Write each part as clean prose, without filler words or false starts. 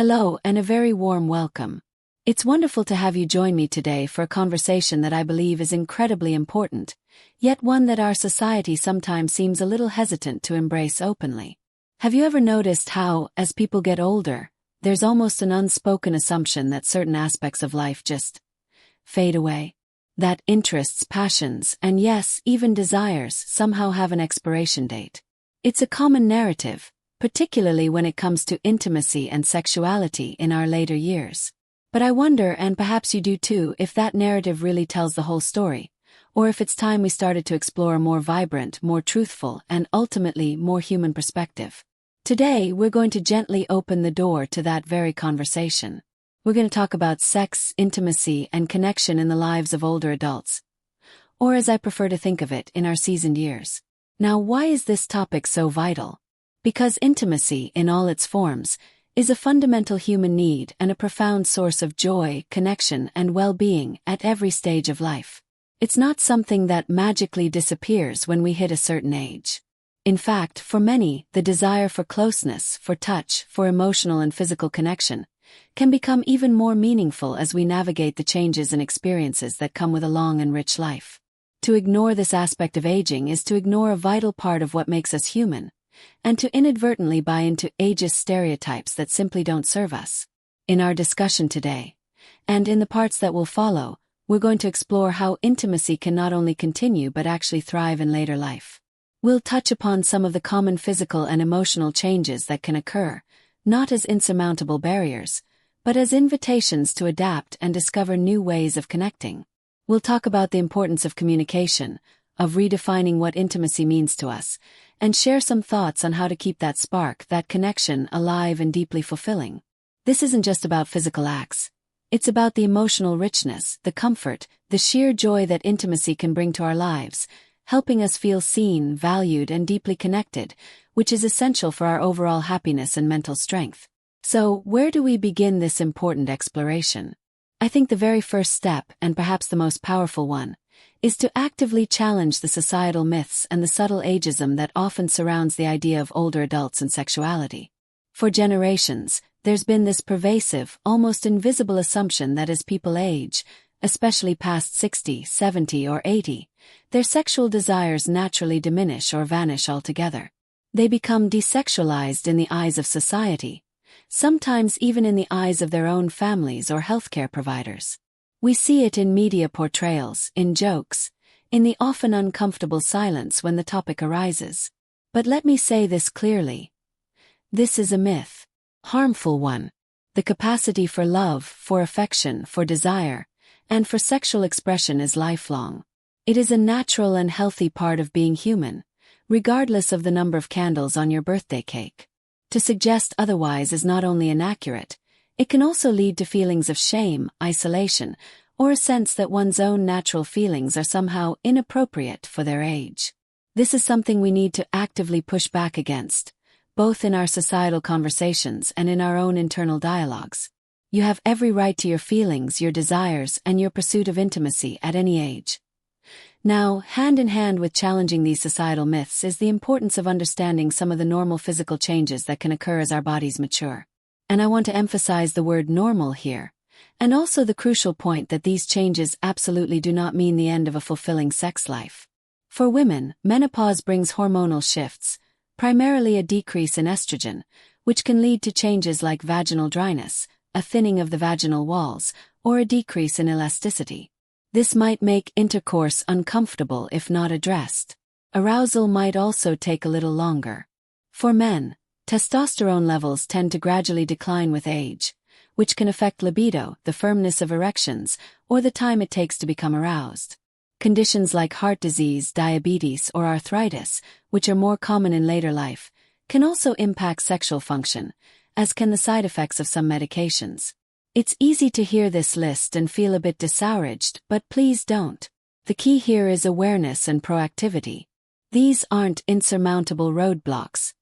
Hello and a very warm welcome. It's wonderful to have you join me today for a conversation that I believe is incredibly important, yet one that our society sometimes seems a little hesitant to embrace openly. Have you ever noticed how, as people get older, there's almost an unspoken assumption that certain aspects of life just fade away? That interests, passions, and yes, even desires somehow have an expiration date. It's a common narrative, particularly when it comes to intimacy and sexuality in our later years. But I wonder, and perhaps you do too, if that narrative really tells the whole story, or if it's time we started to explore a more vibrant, more truthful, and ultimately more human perspective. Today, we're going to gently open the door to that very conversation. We're going to talk about sex, intimacy, and connection in the lives of older adults, or as I prefer to think of it, in our seasoned years. Now, why is this topic so vital? Because intimacy, in all its forms, is a fundamental human need and a profound source of joy, connection, and well-being at every stage of life. It's not something that magically disappears when we hit a certain age. In fact, for many, the desire for closeness, for touch, for emotional and physical connection, can become even more meaningful as we navigate the changes and experiences that come with a long and rich life. To ignore this aspect of aging is to ignore a vital part of what makes us human, and to inadvertently buy into ageist stereotypes that simply don't serve us. In our discussion today, and in the parts that will follow, we're going to explore how intimacy can not only continue but actually thrive in later life. We'll touch upon some of the common physical and emotional changes that can occur, not as insurmountable barriers, but as invitations to adapt and discover new ways of connecting. We'll talk about the importance of communication, of redefining what intimacy means to us, and share some thoughts on how to keep that spark, that connection, alive and deeply fulfilling. This isn't just about physical acts. It's about the emotional richness, the comfort, the sheer joy that intimacy can bring to our lives, helping us feel seen, valued, and deeply connected, which is essential for our overall happiness and mental strength. So, where do we begin this important exploration? I think the very first step, and perhaps the most powerful one, is to actively challenge the societal myths and the subtle ageism that often surrounds the idea of older adults and sexuality. For generations, there's been this pervasive, almost invisible assumption that as people age, especially past 60, 70, or 80, their sexual desires naturally diminish or vanish altogether. They become desexualized in the eyes of society, sometimes even in the eyes of their own families or healthcare providers. We see it in media portrayals, in jokes, in the often uncomfortable silence when the topic arises. But let me say this clearly. This is a myth. Harmful one. The capacity for love, for affection, for desire, and for sexual expression is lifelong. It is a natural and healthy part of being human, regardless of the number of candles on your birthday cake. To suggest otherwise is not only inaccurate, it can also lead to feelings of shame, isolation, or a sense that one's own natural feelings are somehow inappropriate for their age. This is something we need to actively push back against, both in our societal conversations and in our own internal dialogues. You have every right to your feelings, your desires, and your pursuit of intimacy at any age. Now, hand in hand with challenging these societal myths is the importance of understanding some of the normal physical changes that can occur as our bodies mature. And I want to emphasize the word normal here, and also the crucial point that these changes absolutely do not mean the end of a fulfilling sex life. For women, menopause brings hormonal shifts, primarily a decrease in estrogen, which can lead to changes like vaginal dryness, a thinning of the vaginal walls, or a decrease in elasticity. This might make intercourse uncomfortable if not addressed. Arousal might also take a little longer. For men, testosterone levels tend to gradually decline with age, which can affect libido, the firmness of erections, or the time it takes to become aroused. Conditions like heart disease, diabetes, or arthritis, which are more common in later life, can also impact sexual function, as can the side effects of some medications. It's easy to hear this list and feel a bit discouraged, but please don't. The key here is awareness and proactivity. These aren't insurmountable roadblocks.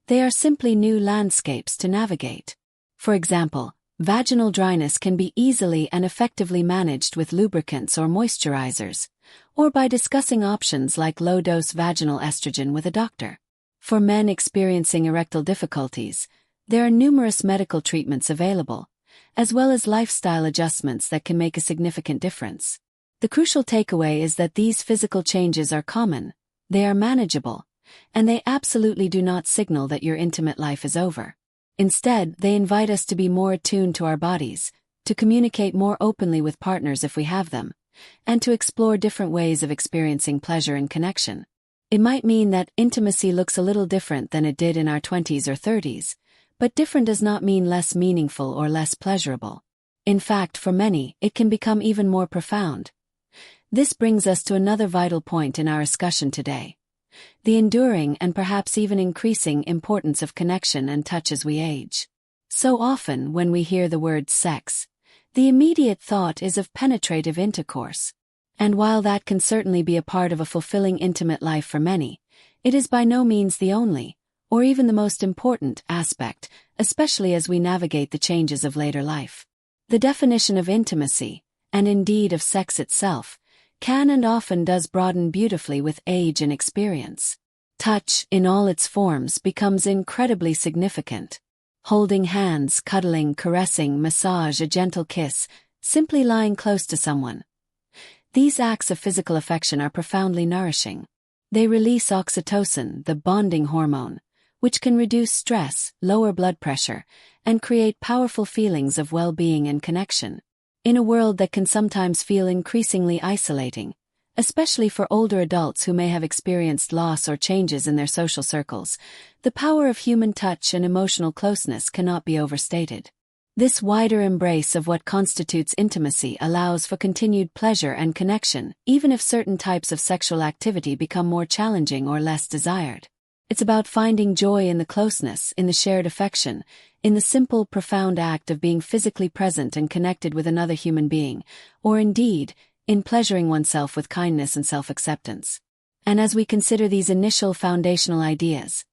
They are simply new landscapes to navigate. For example, vaginal dryness can be easily and effectively managed with lubricants or moisturizers, or by discussing options like low-dose vaginal estrogen with a doctor. For men experiencing erectile difficulties, There are numerous medical treatments available, as well as lifestyle adjustments that can make a significant difference. The crucial takeaway is that these physical changes are common, they are manageable, and they absolutely do not signal that your intimate life is over. Instead, they invite us to be more attuned to our bodies, to communicate more openly with partners if we have them, and to explore different ways of experiencing pleasure and connection. It might mean that intimacy looks a little different than it did in our 20s or 30s, but different does not mean less meaningful or less pleasurable. In fact, for many, it can become even more profound. This brings us to another vital point in our discussion today: the enduring and perhaps even increasing importance of connection and touch as we age. So often, when we hear the word sex, the immediate thought is of penetrative intercourse. And while that can certainly be a part of a fulfilling intimate life for many, it is by no means the only, or even the most important, aspect, especially as we navigate the changes of later life. The definition of intimacy, and indeed of sex itself, can and often does broaden beautifully with age and experience. Touch, in all its forms, becomes incredibly significant. Holding hands, cuddling, caressing, massage, a gentle kiss, simply lying close to someone. These acts of physical affection are profoundly nourishing. They release oxytocin, the bonding hormone, which can reduce stress, lower blood pressure, and create powerful feelings of well-being and connection. In a world that can sometimes feel increasingly isolating, especially for older adults who may have experienced loss or changes in their social circles, the power of human touch and emotional closeness cannot be overstated. This wider embrace of what constitutes intimacy allows for continued pleasure and connection, even if certain types of sexual activity become more challenging or less desired. It's about finding joy in the closeness, in the shared affection, in the simple, profound act of being physically present and connected with another human being, or indeed, in pleasuring oneself with kindness and self-acceptance. And as we consider these initial foundational ideas,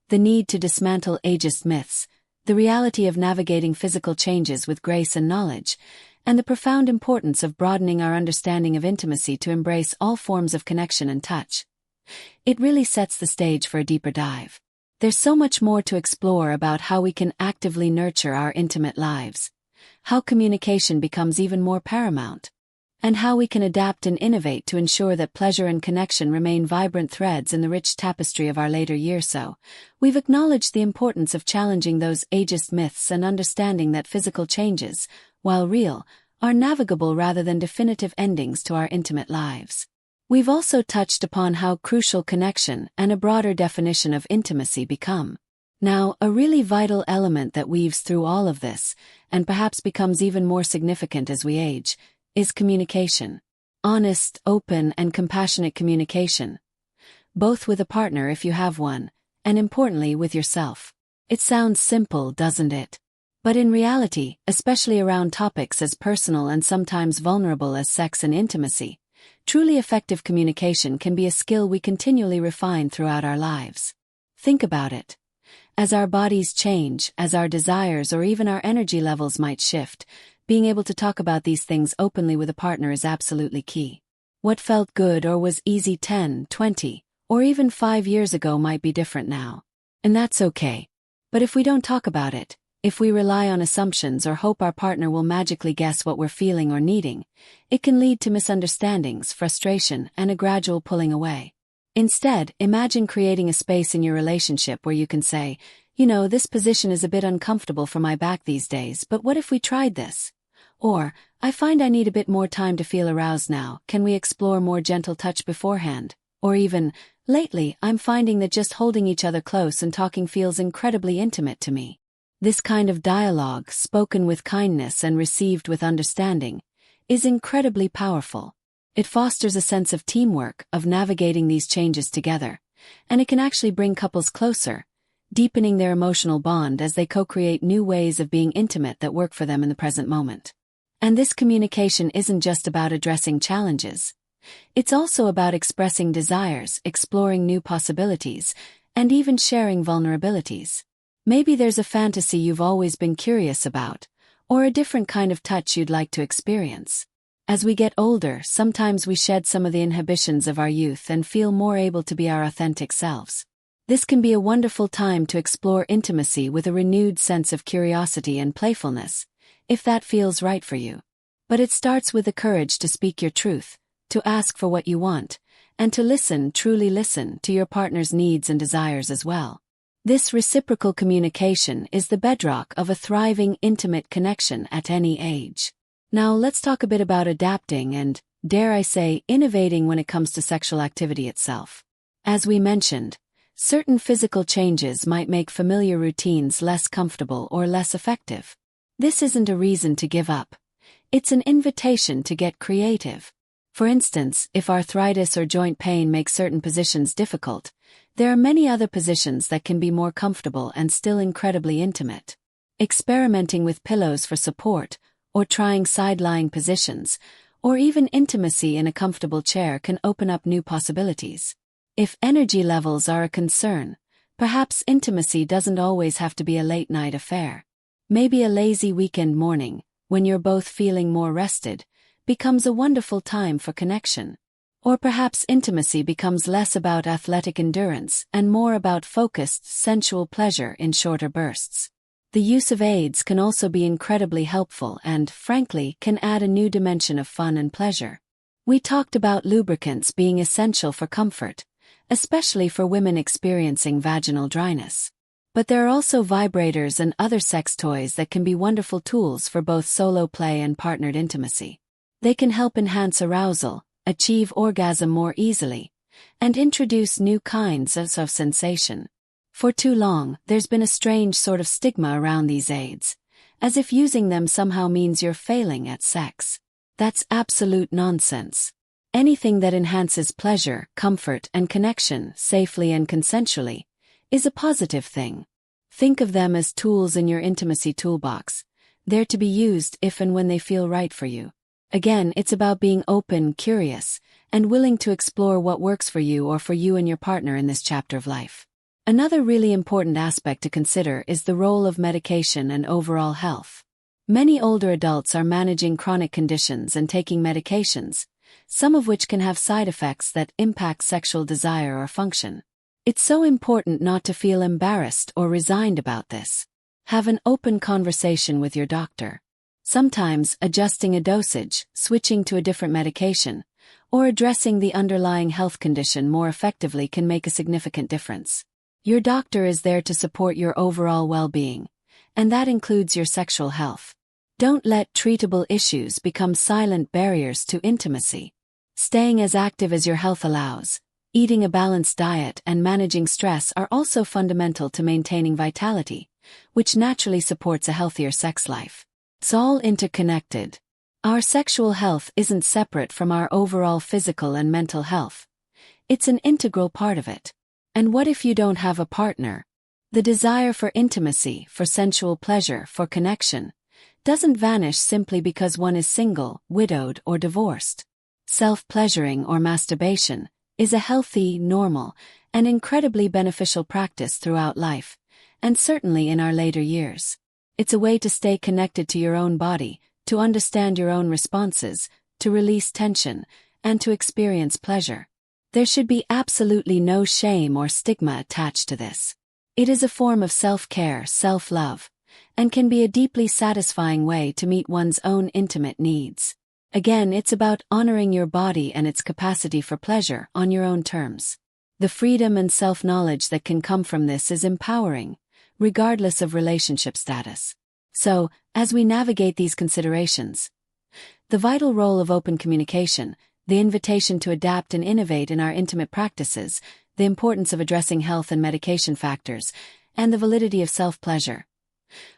the need to dismantle ageist myths, the reality of navigating physical changes with grace and knowledge, and the profound importance of broadening our understanding of intimacy to embrace all forms of connection and touch, it really sets the stage for a deeper dive. There's so much more to explore about how we can actively nurture our intimate lives, how communication becomes even more paramount, and how we can adapt and innovate to ensure that pleasure and connection remain vibrant threads in the rich tapestry of our later years. So, we've acknowledged the importance of challenging those ageist myths and understanding that physical changes, while real, are navigable rather than definitive endings to our intimate lives. We've also touched upon how crucial connection and a broader definition of intimacy become. Now, a really vital element that weaves through all of this, and perhaps becomes even more significant as we age, is communication. Honest, open, and compassionate communication. Both with a partner if you have one, and importantly with yourself. It sounds simple, doesn't it? But in reality, especially around topics as personal and sometimes vulnerable as sex and intimacy, truly effective communication can be a skill we continually refine throughout our lives. Think about it. As our bodies change, as our desires or even our energy levels might shift, being able to talk about these things openly with a partner is absolutely key. What felt good or was easy 10, 20, or even 5 years ago might be different now. And that's okay. But if we don't talk about it, if we rely on assumptions or hope our partner will magically guess what we're feeling or needing, it can lead to misunderstandings, frustration, and a gradual pulling away. Instead, imagine creating a space in your relationship where you can say, this position is a bit uncomfortable for my back these days, but what if we tried this? Or, I find I need a bit more time to feel aroused now, can we explore more gentle touch beforehand? Or even, lately, I'm finding that just holding each other close and talking feels incredibly intimate to me. This kind of dialogue, spoken with kindness and received with understanding, is incredibly powerful. It fosters a sense of teamwork, of navigating these changes together, and it can actually bring couples closer, deepening their emotional bond as they co-create new ways of being intimate that work for them in the present moment. And this communication isn't just about addressing challenges. It's also about expressing desires, exploring new possibilities, and even sharing vulnerabilities. Maybe there's a fantasy you've always been curious about, or a different kind of touch you'd like to experience. As we get older, sometimes we shed some of the inhibitions of our youth and feel more able to be our authentic selves. This can be a wonderful time to explore intimacy with a renewed sense of curiosity and playfulness, if that feels right for you. But it starts with the courage to speak your truth, to ask for what you want, and to listen, truly listen, to your partner's needs and desires as well. This reciprocal communication is the bedrock of a thriving, intimate connection at any age. Now let's talk a bit about adapting and, dare I say, innovating when it comes to sexual activity itself. As we mentioned, certain physical changes might make familiar routines less comfortable or less effective. This isn't a reason to give up. It's an invitation to get creative. For instance, if arthritis or joint pain makes certain positions difficult, there are many other positions that can be more comfortable and still incredibly intimate. Experimenting with pillows for support, or trying side-lying positions, or even intimacy in a comfortable chair can open up new possibilities. If energy levels are a concern, perhaps intimacy doesn't always have to be a late-night affair. Maybe a lazy weekend morning, when you're both feeling more rested, becomes a wonderful time for connection. Or perhaps intimacy becomes less about athletic endurance and more about focused, sensual pleasure in shorter bursts. The use of aids can also be incredibly helpful and, frankly, can add a new dimension of fun and pleasure. We talked about lubricants being essential for comfort, especially for women experiencing vaginal dryness. But there are also vibrators and other sex toys that can be wonderful tools for both solo play and partnered intimacy. They can help enhance arousal, achieve orgasm more easily, and introduce new kinds of sensation. For too long, there's been a strange sort of stigma around these aids, as if using them somehow means you're failing at sex. That's absolute nonsense. Anything that enhances pleasure, comfort, and connection, safely and consensually, is a positive thing. Think of them as tools in your intimacy toolbox. They're to be used if and when they feel right for you. Again, it's about being open, curious, and willing to explore what works for you or for you and your partner in this chapter of life. Another really important aspect to consider is the role of medication and overall health. Many older adults are managing chronic conditions and taking medications, some of which can have side effects that impact sexual desire or function. It's so important not to feel embarrassed or resigned about this. Have an open conversation with your doctor. Sometimes adjusting a dosage, switching to a different medication, or addressing the underlying health condition more effectively can make a significant difference. Your doctor is there to support your overall well-being, and that includes your sexual health. Don't let treatable issues become silent barriers to intimacy. Staying as active as your health allows, eating a balanced diet and managing stress are also fundamental to maintaining vitality, which naturally supports a healthier sex life. It's all interconnected. Our sexual health isn't separate from our overall physical and mental health. It's an integral part of it. And what if you don't have a partner? The desire for intimacy, for sensual pleasure, for connection, doesn't vanish simply because one is single, widowed, or divorced. Self-pleasuring or masturbation is a healthy, normal, and incredibly beneficial practice throughout life, and certainly in our later years. It's a way to stay connected to your own body, to understand your own responses, to release tension, and to experience pleasure. There should be absolutely no shame or stigma attached to this. It is a form of self-care, self-love, and can be a deeply satisfying way to meet one's own intimate needs. Again, it's about honoring your body and its capacity for pleasure on your own terms. The freedom and self-knowledge that can come from this is empowering, regardless of relationship status. So, as we navigate these considerations, the vital role of open communication, the invitation to adapt and innovate in our intimate practices, the importance of addressing health and medication factors, and the validity of self-pleasure,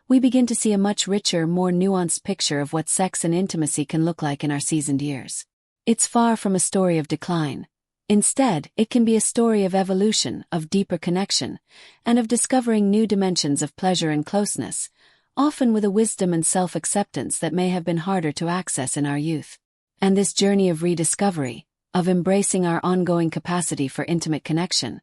we begin to see a much richer, more nuanced picture of what sex and intimacy can look like in our seasoned years. It's far from a story of decline. Instead, it can be a story of evolution, of deeper connection, and of discovering new dimensions of pleasure and closeness, often with a wisdom and self-acceptance that may have been harder to access in our youth. And this journey of rediscovery, of embracing our ongoing capacity for intimate connection,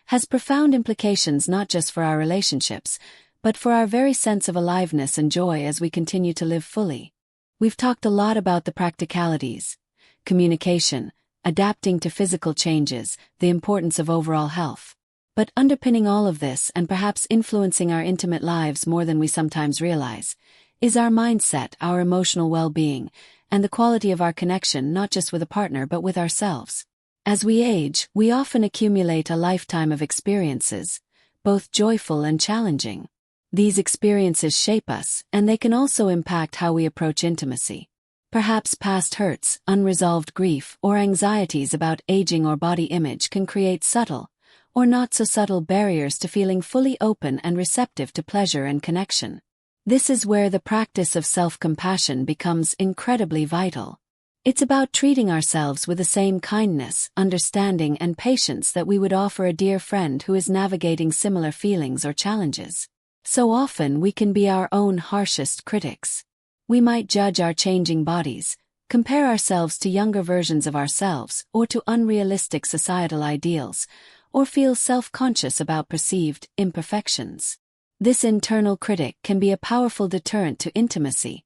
has profound implications not just for our relationships, but for our very sense of aliveness and joy as we continue to live fully. We've talked a lot about the practicalities, communication, adapting to physical changes, the importance of overall health. But underpinning all of this, and perhaps influencing our intimate lives more than we sometimes realize, is our mindset, our emotional well-being, and the quality of our connection not just with a partner but with ourselves. As we age, we often accumulate a lifetime of experiences, both joyful and challenging. These experiences shape us, and they can also impact how we approach intimacy. Perhaps past hurts, unresolved grief, or anxieties about aging or body image can create subtle, or not-so-subtle barriers to feeling fully open and receptive to pleasure and connection. This is where the practice of self-compassion becomes incredibly vital. It's about treating ourselves with the same kindness, understanding, and patience that we would offer a dear friend who is navigating similar feelings or challenges. So often we can be our own harshest critics. We might judge our changing bodies, compare ourselves to younger versions of ourselves or to unrealistic societal ideals, or feel self-conscious about perceived imperfections. This internal critic can be a powerful deterrent to intimacy,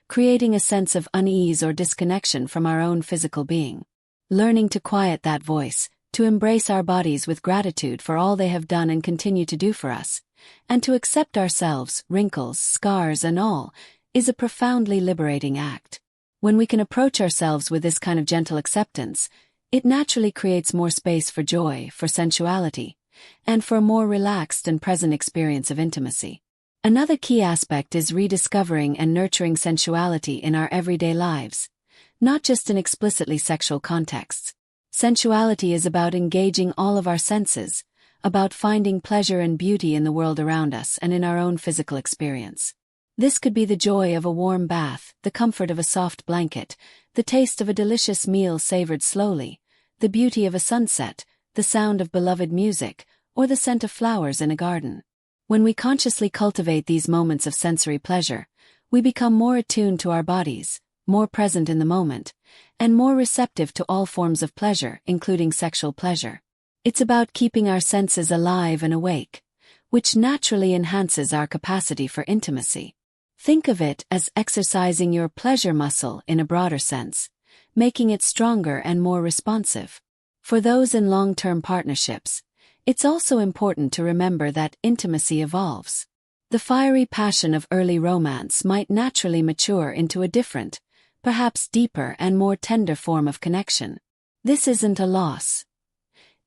creating a sense of unease or disconnection from our own physical being. Learning to quiet that voice, to embrace our bodies with gratitude for all they have done and continue to do for us, and to accept ourselves, wrinkles, scars, and all, is a profoundly liberating act. When we can approach ourselves with this kind of gentle acceptance, it naturally creates more space for joy, for sensuality, and for a more relaxed and present experience of intimacy. Another key aspect is rediscovering and nurturing sensuality in our everyday lives, not just in explicitly sexual contexts. Sensuality is about engaging all of our senses, about finding pleasure and beauty in the world around us and in our own physical experience. This could be the joy of a warm bath, the comfort of a soft blanket, the taste of a delicious meal savored slowly, the beauty of a sunset, the sound of beloved music, or the scent of flowers in a garden. When we consciously cultivate these moments of sensory pleasure, we become more attuned to our bodies, more present in the moment, and more receptive to all forms of pleasure, including sexual pleasure. It's about keeping our senses alive and awake, which naturally enhances our capacity for intimacy. Think of it as exercising your pleasure muscle in a broader sense, making it stronger and more responsive. For those in long-term partnerships, it's also important to remember that intimacy evolves. The fiery passion of early romance might naturally mature into a different, perhaps deeper and more tender form of connection. This isn't a loss.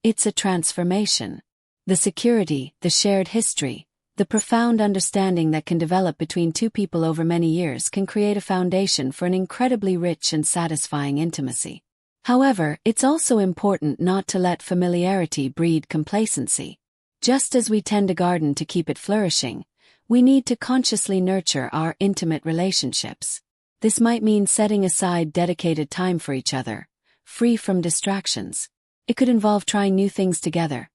It's a transformation. The security, the shared history, the profound understanding that can develop between two people over many years can create a foundation for an incredibly rich and satisfying intimacy. However, it's also important not to let familiarity breed complacency. Just as we tend a garden to keep it flourishing, we need to consciously nurture our intimate relationships. This might mean setting aside dedicated time for each other, free from distractions. It could involve trying new things together.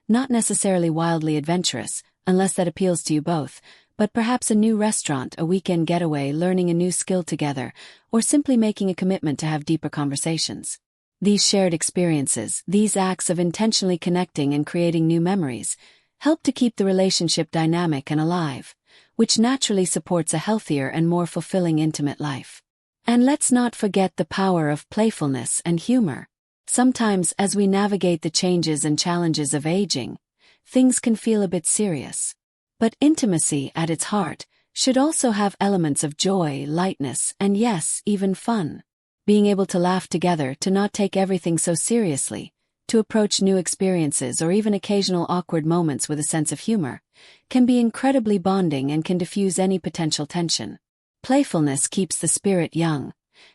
Not necessarily wildly adventurous, unless that appeals to you both, but perhaps a new restaurant, a weekend getaway, learning a new skill together, or simply making a commitment to have deeper conversations. These shared experiences, these acts of intentionally connecting and creating new memories, help to keep the relationship dynamic and alive, which naturally supports a healthier and more fulfilling intimate life. And let's not forget the power of playfulness and humor. Sometimes, as we navigate the changes and challenges of aging, things can feel a bit serious. But intimacy, at its heart, should also have elements of joy, lightness, and yes, even fun. Being able to laugh together, to not take everything so seriously, to approach new experiences or even occasional awkward moments with a sense of humor, can be incredibly bonding and can diffuse any potential tension. Playfulness keeps the spirit young,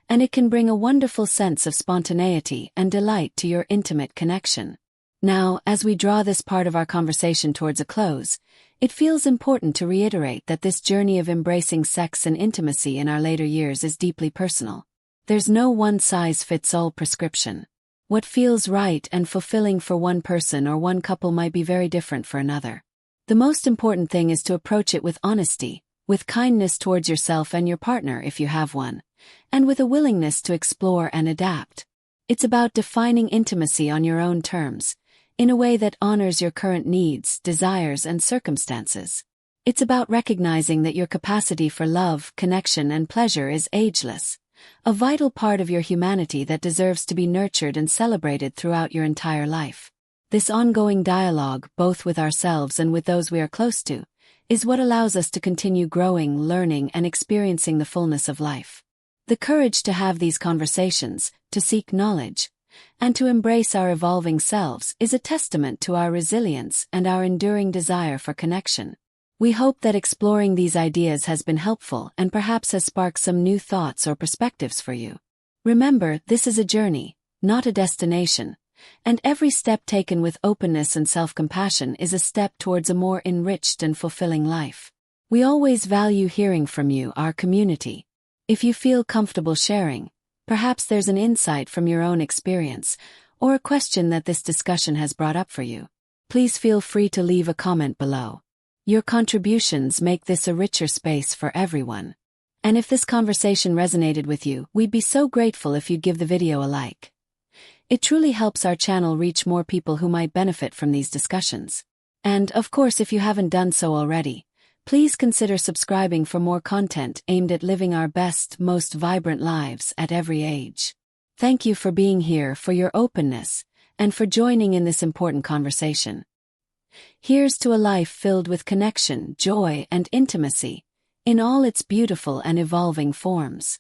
and it can bring a wonderful sense of spontaneity and delight to your intimate connection. Now, as we draw this part of our conversation towards a close, it feels important to reiterate that this journey of embracing sex and intimacy in our later years is deeply personal. There's no one-size-fits-all prescription. What feels right and fulfilling for one person or one couple might be very different for another. The most important thing is to approach it with honesty, with kindness towards yourself and your partner if you have one, and with a willingness to explore and adapt. It's about defining intimacy on your own terms, in a way that honors your current needs, desires, and circumstances. It's about recognizing that your capacity for love, connection, and pleasure is ageless, a vital part of your humanity that deserves to be nurtured and celebrated throughout your entire life. This ongoing dialogue, both with ourselves and with those we are close to, is what allows us to continue growing, learning, and experiencing the fullness of life. The courage to have these conversations, to seek knowledge, and to embrace our evolving selves is a testament to our resilience and our enduring desire for connection. We hope that exploring these ideas has been helpful and perhaps has sparked some new thoughts or perspectives for you. Remember, this is a journey, not a destination, and every step taken with openness and self-compassion is a step towards a more enriched and fulfilling life. We always value hearing from you, our community. If you feel comfortable sharing, perhaps there's an insight from your own experience, or a question that this discussion has brought up for you, please feel free to leave a comment below. Your contributions make this a richer space for everyone. And if this conversation resonated with you, we'd be so grateful if you'd give the video a like. It truly helps our channel reach more people who might benefit from these discussions. And, of course, if you haven't done so already, please consider subscribing for more content aimed at living our best, most vibrant lives at every age. Thank you for being here, for your openness, and for joining in this important conversation. Here's to a life filled with connection, joy, and intimacy, in all its beautiful and evolving forms.